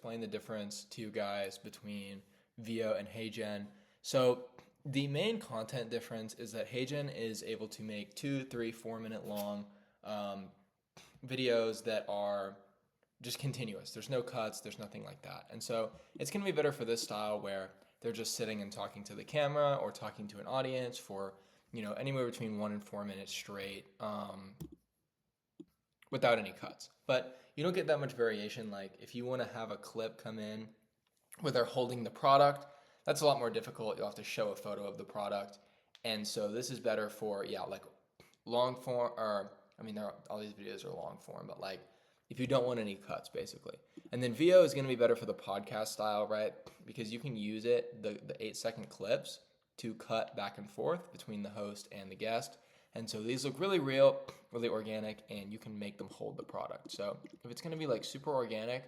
explain the difference to you guys between Veo and HeyGen. So the main content difference is that HeyGen is able to make 2, 3, 4 minute long um, videos that are just continuous. There's no cuts, there's nothing like that. And so it's going to be better for this style where they're just sitting and talking to the camera or talking to an audience for, anywhere between 1 and 4 minutes straight without any cuts. But you don't get that much variation. Like if you want to have a clip come in where they're holding the product, that's a lot more difficult. You'll have to show a photo of the product. And so this is better for, like long form, or all these videos are long form, but like if you don't want any cuts, basically. And then Veo is going to be better for the podcast style, right? Because you can use it, the 8-second clips, to cut back and forth between the host and the guest. And so these look really real, really organic, and you can make them hold the product. So if it's going to be like super organic,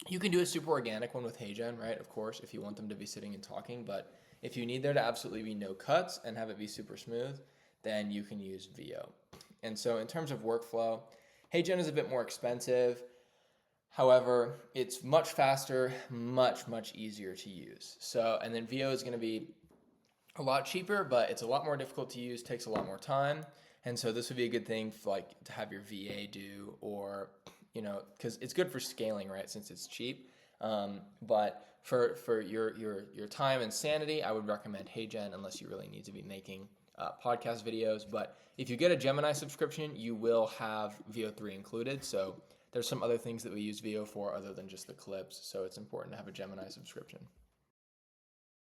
you can do a super organic one with HeyGen, right? Of course, if you want them to be sitting and talking. But if you need there to absolutely be no cuts and have it be super smooth, then you can use Veo. And so in terms of workflow, HeyGen is a bit more expensive. However, it's much faster, much, much easier to use. So, and then Veo is going to be a lot cheaper, but it's a lot more difficult to use, takes a lot more time. And so this would be a good thing for, like, to have your VA do, or, because it's good for scaling, right, since it's cheap. But for your time and sanity, I would recommend HeyGen unless you really need to be making podcast videos. But if you get a Gemini subscription, you will have Veo 3 included. So there's some other things that we use Veo for other than just the clips. So it's important to have a Gemini subscription.